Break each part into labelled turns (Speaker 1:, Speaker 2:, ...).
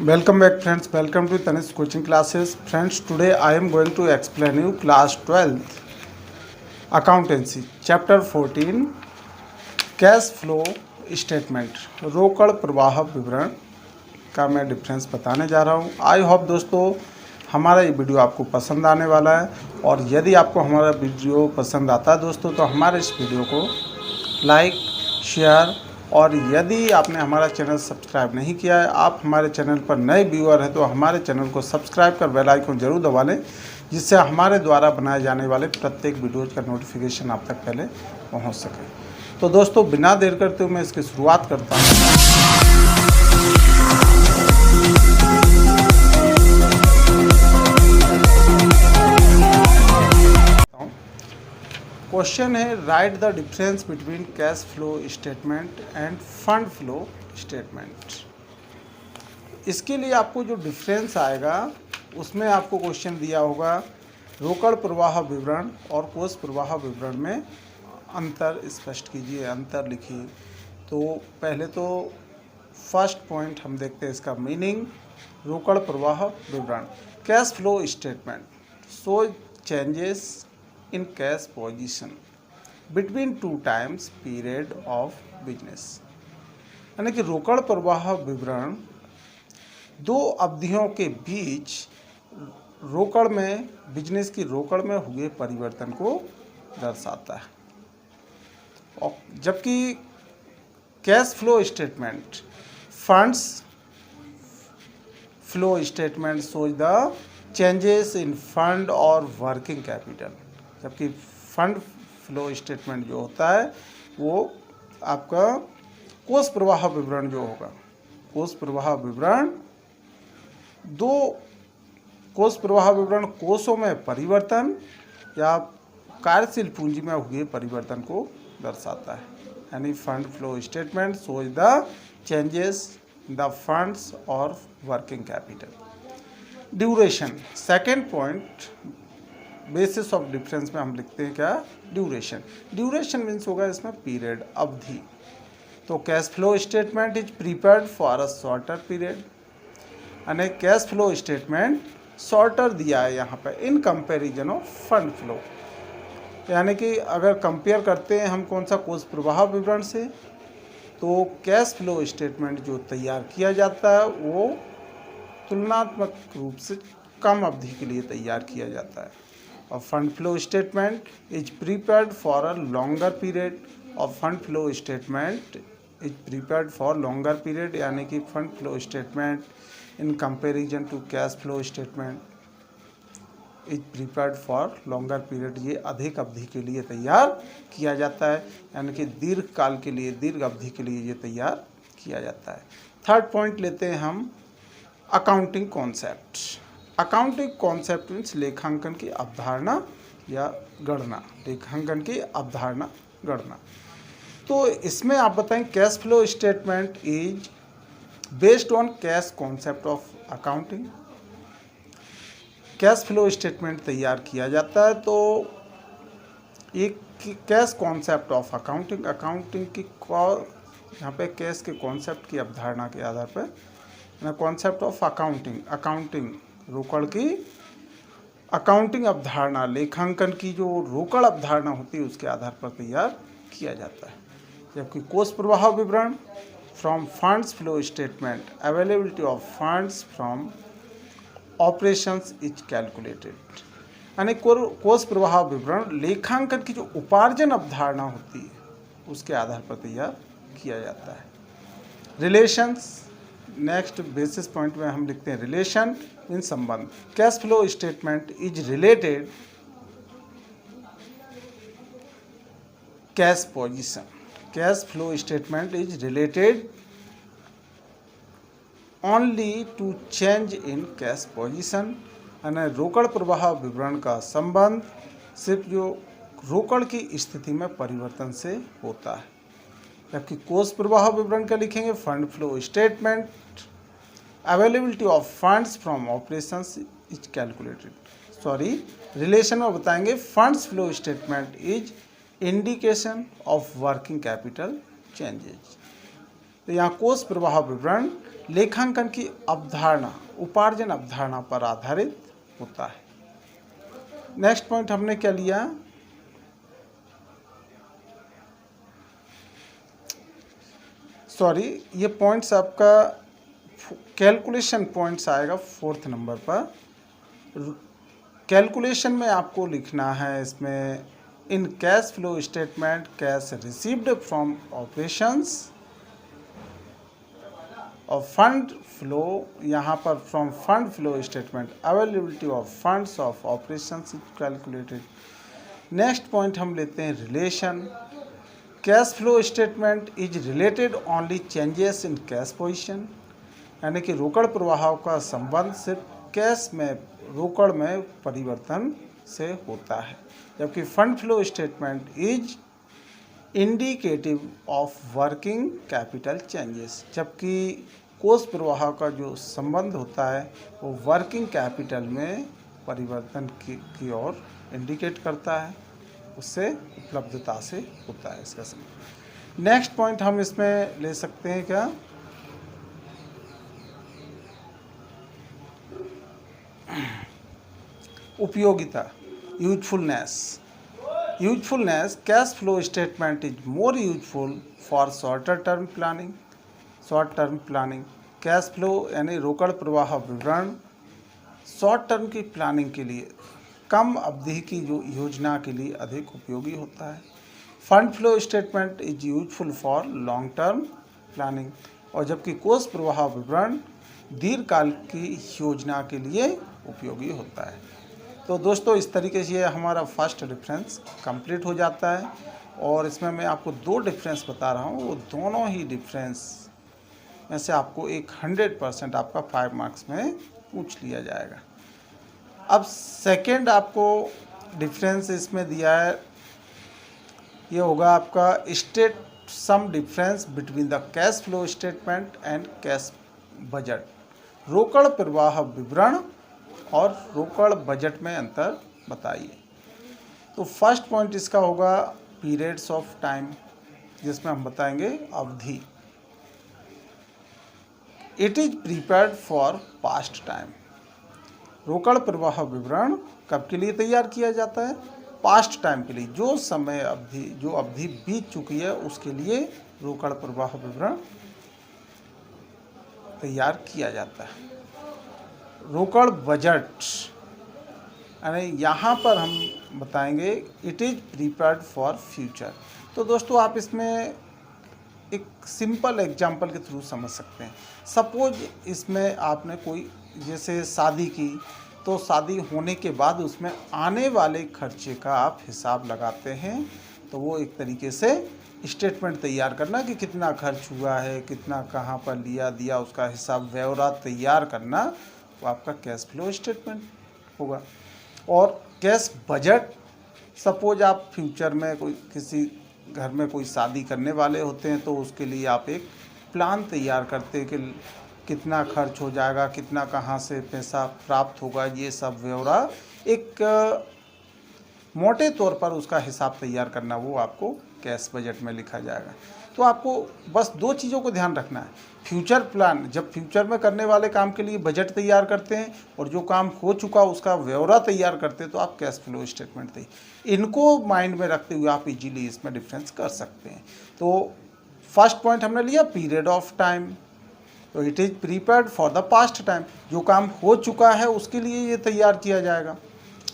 Speaker 1: Welcome back friends, welcome to Tanish coaching classes. Friends, today I am going to explain you class 12th accountancy chapter 14 cash flow statement रोकड़ प्रवाह विवरण का मैं difference बताने जा रहा हूँ। आई होप दोस्तों हमारा ये वीडियो आपको पसंद आने वाला है, और यदि आपको हमारा वीडियो पसंद आता है दोस्तों तो हमारे इस वीडियो को लाइक शेयर, और यदि आपने हमारा चैनल सब्सक्राइब नहीं किया है, आप हमारे चैनल पर नए व्यूअर हैं तो हमारे चैनल को सब्सक्राइब कर बेल आइकन जरूर दबा लें, जिससे हमारे द्वारा बनाए जाने वाले प्रत्येक वीडियोज का नोटिफिकेशन आप तक पहले पहुंच सके। तो दोस्तों बिना देर करते हुए मैं इसकी शुरुआत करता हूँ। क्वेश्चन है right the difference between cash flow statement end fund flow statement. इसके लिए आपको जो डिफरेंस आएगा उसमें आपको क्वेश्चन दिया होगा रोकड़ प्रवाह विवरण और कोष प्रवाह विवरण में अंतर स्पष्ट कीजिए, अंतर लिखिए। तो पहले तो फर्स्ट पॉइंट हम देखते हैं इसका मीनिंग। रोकड़ प्रवाह विवरण cash flow statement show changes in cash position between two times period of business। यानी कि रोकड़ प्रवाह विवरण दो अवधियों के बीच रोकड़ में बिजनेस की रोकड़ में हुए परिवर्तन को दर्शाता है, और जबकि cash flow statement funds flow statement shows the changes in fund और वर्किंग कैपिटल। जबकि फंड फ्लो स्टेटमेंट जो होता है वो आपका कोष प्रवाह विवरण जो होगा, कोष प्रवाह विवरण दो कोष प्रवाह विवरण कोषों में परिवर्तन या कार्यशील पूंजी में हुए परिवर्तन को दर्शाता है। यानी fund flow statement shows the changes in the funds और working capital. Duration second point basis of difference में हम लिखते हैं क्या, ड्यूरेशन। ड्यूरेशन मीन्स होगा इसमें पीरियड, अवधि। तो cash flow statement is prepared for a shorter period, यानी कैश फ्लो स्टेटमेंट शॉर्टर दिया है यहाँ पे in comparison of fund flow. यानी कि अगर कंपेयर करते हैं हम कौन सा कोष प्रवाह विवरण से, तो कैश फ्लो स्टेटमेंट जो तैयार किया जाता है वो तुलनात्मक रूप से कम अवधि के लिए तैयार किया जाता है, और fund flow statement is prepared for a longer period, और fund flow statement is prepared for longer period. यानी कि fund flow statement in comparison to cash flow statement is prepared for longer period, ये अधिक अवधि के लिए तैयार किया जाता है, यानी कि दीर्घ काल के लिए, दीर्घ अवधि के लिए ये तैयार किया जाता है। थर्ड पॉइंट लेते हैं हम accounting concept. Accounting concept means लेखांकन की अवधारणा या गणना, लेखांकन की अवधारणा गणना। तो इसमें आप बताएं cash flow statement is based on cash concept of accounting. Cash flow statement तैयार किया जाता है तो एक cash concept of accounting, accounting की यहाँ पे कैश के कॉन्सेप्ट की अवधारणा के आधार पर कॉन्सेप्ट ऑफ अकाउंटिंग, अकाउंटिंग रोकड़ की अकाउंटिंग अवधारणा, लेखांकन की जो रोकड़ अवधारणा होती है उसके आधार पर तैयार किया जाता है। जबकि कोष प्रवाह विवरण from funds flow statement availability of funds from operations is calculated. यानी कोष प्रवाह विवरण लेखांकन की जो उपार्जन अवधारणा होती है उसके आधार पर तैयार किया जाता है। रिलेशंस नेक्स्ट बेसिस पॉइंट में हम लिखते हैं रिलेशन इन संबंध। Cash flow statement is related cash position, cash flow statement is related only to change in cash position. यानी रोकड़ प्रवाह विवरण का संबंध सिर्फ जो रोकड़ की स्थिति में परिवर्तन से होता है। जबकि कोष प्रवाह विवरण का लिखेंगे fund flow statement availability of funds from operations is calculated, sorry relation में बताएंगे funds flow statement is indication of working capital changes. तो यहाँ कोष प्रवाह विवरण लेखांकन की अवधारणा उपार्जन अवधारणा पर आधारित होता है। नेक्स्ट पॉइंट हमने क्या लिया, सॉरी ये पॉइंट्स आपका कैलकुलेशन पॉइंट्स आएगा 4th नंबर पर। कैलकुलेशन में आपको लिखना है इसमें in cash flow statement cash received from operations और फंड फ्लो, यहाँ पर from fund flow statement availability of funds of operations is calculated. Next point हम लेते हैं relation. Cash flow statement is related only changes in cash position, यानी कि रोकड़ प्रवाह का संबंध सिर्फ कैश में रोकड़ में परिवर्तन से होता है, जबकि fund flow statement is indicative of working capital changes, जबकि कोष प्रवाह का जो संबंध होता है वो वर्किंग कैपिटल में परिवर्तन की ओर इंडिकेट करता है, उससे उपलब्धता से होता है इसका संबंध। नेक्स्ट पॉइंट हम इसमें ले सकते हैं क्या, उपयोगिता usefulness. Usefulness cash flow statement is more useful for shorter term planning. Short term planning cash flow यानी रोकड़ प्रवाह विवरण शॉर्ट टर्म की प्लानिंग के लिए, कम अवधि की जो योजना के लिए अधिक उपयोगी होता है। Fund flow statement is useful for long term planning, और जबकि कोष प्रवाह विवरण दीर्घकाल की योजना के लिए उपयोगी होता है। तो दोस्तों इस तरीके से हमारा फर्स्ट डिफरेंस कंप्लीट हो जाता है, और इसमें मैं आपको 2 डिफरेंस बता रहा हूँ, वो दोनों ही डिफरेंस में से आपको एक 100% आपका 5 मार्क्स में पूछ लिया जाएगा। अब सेकंड आपको डिफरेंस इसमें दिया है, ये होगा आपका state some difference between the cash flow statement and cash budget. रोकड़ प्रवाह विवरण और रोकड़ बजट में अंतर बताइए। तो फर्स्ट पॉइंट इसका होगा पीरियड्स ऑफ टाइम, जिसमें हम बताएंगे अवधि। It is prepared for past time. रोकड़ प्रवाह विवरण कब के लिए तैयार किया जाता है, पास्ट टाइम के लिए, जो समय अवधि जो अवधि बीत चुकी है उसके लिए रोकड़ प्रवाह विवरण तैयार किया जाता है। रोकड़ बजट यानी यहाँ पर हम बताएंगे it is prepared for future. तो दोस्तों आप इसमें एक सिंपल एग्जांपल के थ्रू समझ सकते हैं। सपोज इसमें आपने कोई जैसे शादी की, तो शादी होने के बाद उसमें आने वाले खर्चे का आप हिसाब लगाते हैं, तो वो एक तरीके से स्टेटमेंट तैयार करना कि कितना खर्च हुआ है, कितना कहाँ पर लिया दिया, उसका हिसाब ब्यौरा तैयार करना, वो आपका कैश फ्लो स्टेटमेंट होगा। और कैश बजट, सपोज आप फ्यूचर में कोई किसी घर में कोई शादी करने वाले होते हैं, तो उसके लिए आप एक प्लान तैयार करते हैं कि कितना खर्च हो जाएगा, कितना कहाँ से पैसा प्राप्त होगा, ये सब ब्यौरा एक मोटे तौर पर उसका हिसाब तैयार करना, वो आपको कैश बजट में लिखा जाएगा। तो आपको बस 2 चीज़ों को ध्यान रखना है। फ्यूचर प्लान, जब फ्यूचर में करने वाले काम के लिए बजट तैयार करते हैं, और जो काम हो चुका उसका ब्यौरा तैयार करते हैं, तो आप कैश फ्लो स्टेटमेंट तैयार, इनको माइंड में रखते हुए आप इजीली इसमें डिफरेंस कर सकते हैं। तो फर्स्ट पॉइंट हमने लिया पीरियड ऑफ टाइम, तो it is prepared for the past time, जो काम हो चुका है उसके लिए ये तैयार किया जाएगा।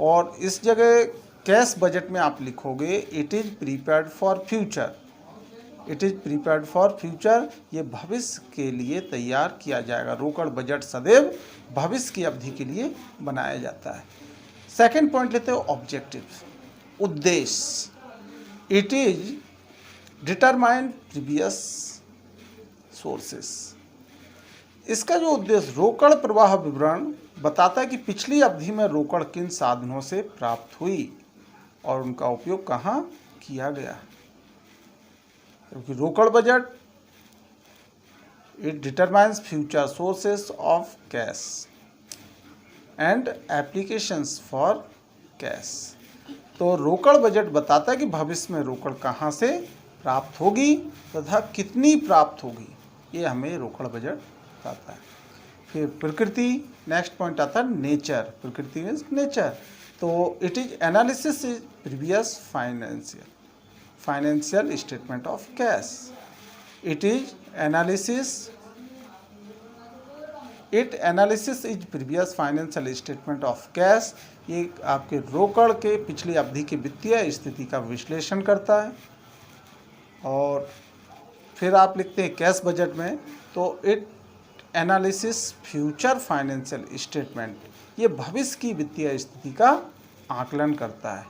Speaker 1: और इस जगह कैश बजट में आप लिखोगे it is prepared for future. It is prepared for future, ये भविष्य के लिए तैयार किया जाएगा। रोकड़ बजट सदैव भविष्य की अवधि के लिए बनाया जाता है। सेकंड पॉइंट लेते हो ऑब्जेक्टिव, उद्देश्य। It is determine previous sources. इसका जो उद्देश्य, रोकड़ प्रवाह विवरण बताता है कि पिछली अवधि में रोकड़ किन साधनों से प्राप्त हुई और उनका उपयोग कहाँ किया गया। क्योंकि रोकड़ budget it determines future sources of cash and applications for cash. तो रोकड़ बजट बताता है कि भविष्य में रोकड़ कहाँ से प्राप्त होगी तथा कितनी प्राप्त होगी, ये हमें रोकड़ बजट बताता है। फिर प्रकृति, नेक्स्ट पॉइंट आता है नेचर। प्रकृति मीन्स नेचर। तो it is analysis is previous financial statement of cash. It analysis is previous financial statement of cash. ये आपके रोकड़ के पिछली अवधि की वित्तीय स्थिति का विश्लेषण करता है। और फिर आप लिखते हैं कैश बजट में, तो it analysis future financial statement, ये भविष्य की वित्तीय स्थिति का आकलन करता है।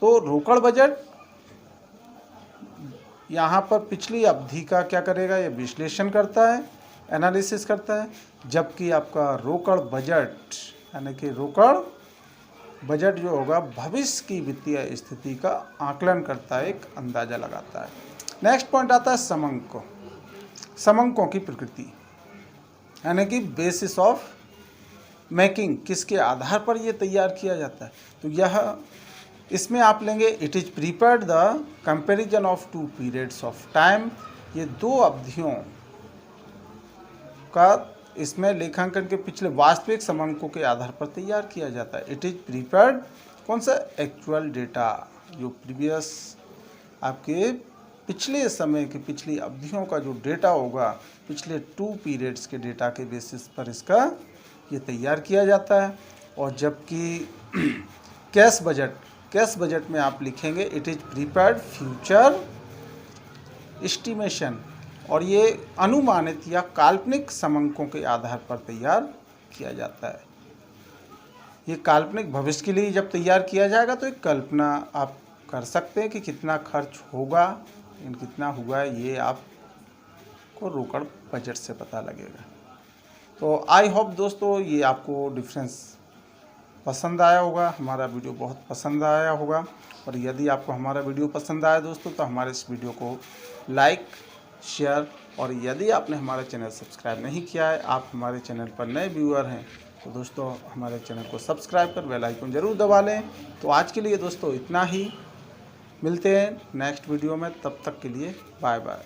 Speaker 1: तो रोकड़ बजट यहाँ पर पिछली अवधि का क्या करेगा, ये विश्लेषण करता है, एनालिसिस करता है। जबकि आपका रोकड़ बजट यानी कि रोकड़ बजट जो होगा भविष्य की वित्तीय स्थिति का आकलन करता है, एक अंदाज़ा लगाता है। नेक्स्ट पॉइंट आता है समंको। समंकों की प्रकृति यानी कि बेसिस ऑफ मेकिंग, किसके आधार पर ये तैयार किया जाता है। तो यह इसमें आप लेंगे it is prepared the comparison of two periods of time. ये दो अवधियों का इसमें लेखांकन के पिछले वास्तविक समंकों के आधार पर तैयार किया जाता है। इट इज प्रिपेयर्ड कौन सा, एक्चुअल डेटा, जो प्रीवियस आपके पिछले समय की पिछली अवधियों का जो डेटा होगा, पिछले 2 पीरियड्स के डेटा के बेसिस पर इसका ये तैयार किया जाता है। और जबकि कैश बजट में आप लिखेंगे it is prepared future estimation, और ये अनुमानित या काल्पनिक समंकों के आधार पर तैयार किया जाता है। ये काल्पनिक भविष्य के लिए जब तैयार किया जाएगा तो एक कल्पना आप कर सकते हैं कि कितना खर्च होगा, कितना हुआ, ये आपको रोकड़ बजट से पता लगेगा। तो आई होप दोस्तों ये आपको डिफरेंस पसंद आया होगा, हमारा वीडियो बहुत पसंद आया होगा। और यदि आपको हमारा वीडियो पसंद आया दोस्तों तो हमारे इस वीडियो को लाइक, शेयर, और यदि आपने हमारा चैनल सब्सक्राइब नहीं किया है, आप हमारे चैनल पर नए व्यूअर हैं, तो दोस्तों हमारे चैनल को सब्सक्राइब कर बेल आइकन ज़रूर दबा लें। तो आज के लिए दोस्तों इतना ही, मिलते हैं नेक्स्ट वीडियो में, तब तक के लिए बाय बाय।